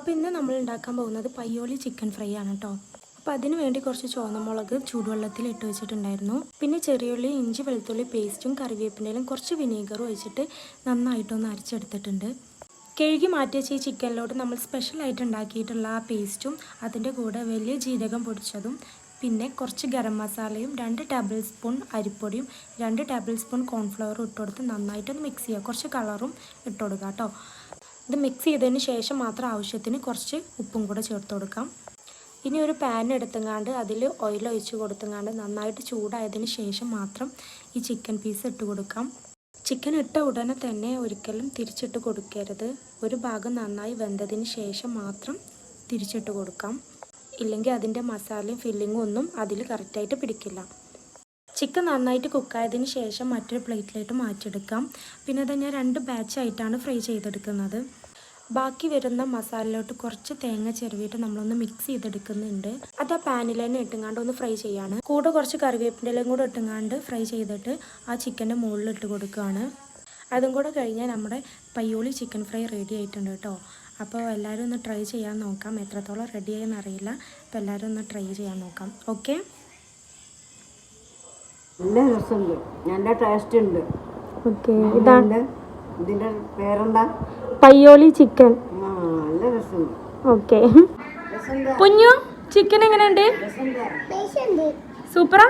അപ്പോൾ ഇന്ന് നമ്മൾ ഉണ്ടാക്കാൻ പോകുന്നത് പയ്യോളി ചിക്കൻ ഫ്രൈ ആണ് കേട്ടോ. അപ്പോൾ അതിന് വേണ്ടി കുറച്ച് ചുവന്നമുളക് ചൂടുവെള്ളത്തിൽ ഇട്ട് വെച്ചിട്ടുണ്ടായിരുന്നു. പിന്നെ ചെറിയുള്ളി, ഇഞ്ചി, വെളുത്തുള്ളി പേസ്റ്റും കറിവേപ്പിൻ്റെലും കുറച്ച് വിനീഗറും ഒഴിച്ചിട്ട് നന്നായിട്ടൊന്ന് അരച്ചെടുത്തിട്ടുണ്ട്. കഴുകി മാറ്റി വെച്ച ഈ ചിക്കനിലോട്ട് നമ്മൾ സ്പെഷ്യലായിട്ട് ഉണ്ടാക്കിയിട്ടുള്ള ആ പേസ്റ്റും അതിൻ്റെ കൂടെ വലിയ ജീരകം പൊടിച്ചതും പിന്നെ കുറച്ച് ഗരം മസാലയും 2 ടേബിൾ സ്പൂൺ അരിപ്പൊടിയും 2 ടേബിൾ സ്പൂൺ കോൺഫ്ലവറും ഇട്ട് കൊടുത്ത് നന്നായിട്ടൊന്ന് മിക്സ് ചെയ്യുക. കുറച്ച് കളറും ഇട്ട് കൊടുക്കുക കേട്ടോ. ഇത് മിക്സ് ചെയ്തതിന് ശേഷം മാത്രം ആവശ്യത്തിന് കുറച്ച് ഉപ്പും കൂടെ ചേർത്ത് കൊടുക്കാം. ഇനി ഒരു പാൻ എടുത്തുങ്ങാണ്ട് അതിൽ ഓയിൽ ഒഴിച്ച് കൊടുത്തുങ്ങാണ്ട് നന്നായിട്ട് ചൂടായതിന് ശേഷം മാത്രം ഈ ചിക്കൻ പീസ് ഇട്ട് കൊടുക്കാം. ചിക്കൻ ഇട്ട ഉടനെ തന്നെ ഒരിക്കലും തിരിച്ചിട്ട് കൊടുക്കരുത്. ഒരു ഭാഗം നന്നായി വെന്തതിന് ശേഷം മാത്രം തിരിച്ചിട്ട് കൊടുക്കാം. ഇല്ലെങ്കിൽ അതിൻ്റെ മസാലയും ഫില്ലിങ്ങും ഒന്നും അതിൽ കറക്റ്റായിട്ട് പിടിക്കില്ല. ചിക്കൻ നന്നായിട്ട് കുക്കായതിന് ശേഷം മറ്റൊരു പ്ലേറ്റിലേക്ക് മാറ്റിയെടുക്കാം. പിന്നെ അത് ഞാൻ 2 ബാച്ചായിട്ടാണ് ഫ്രൈ ചെയ്തെടുക്കുന്നത്. ബാക്കി വരുന്ന മസാലയിലോട്ട് കുറച്ച് തേങ്ങ ചിരവിയിട്ട് നമ്മളൊന്ന് മിക്സ് ചെയ്തെടുക്കുന്നുണ്ട്. അത് ആ പാനിൽ തന്നെ ഇട്ടുങ്ങാണ്ട് ഒന്ന് ഫ്രൈ ചെയ്യാണ്. കൂടെ കുറച്ച് കറിവേപ്പിൻ്റെലും കൂടെ ഇട്ടുങ്ങാണ്ട് ഫ്രൈ ചെയ്തിട്ട് ആ ചിക്കൻ്റെ മുകളിൽ ഇട്ട് കൊടുക്കുകയാണ്. അതും കൂടെ കഴിഞ്ഞാൽ നമ്മുടെ പയ്യോളി ചിക്കൻ ഫ്രൈ റെഡി ആയിട്ടുണ്ട് കേട്ടോ. അപ്പോൾ എല്ലാവരും ഒന്ന് ട്രൈ ചെയ്യാൻ നോക്കാം. എത്രത്തോളം റെഡിയായെന്ന് അറിയില്ല. അപ്പോൾ എല്ലാവരും ഒന്ന് ട്രൈ ചെയ്യാൻ നോക്കാം. ഓക്കെ, നല്ല രസമുണ്ട്, നല്ല ടേസ്റ്റ് ഉണ്ട്. ഓക്കെ, ഇതാണ് ഇതിന്റെ പേരെന്താ? പയ്യോളി ചിക്കൻ. നല്ല രസമുണ്ട്. ഓക്കെ, കുഞ്ഞു ചിക്കൻ എങ്ങനെയുണ്ട്? സൂപ്പറാ.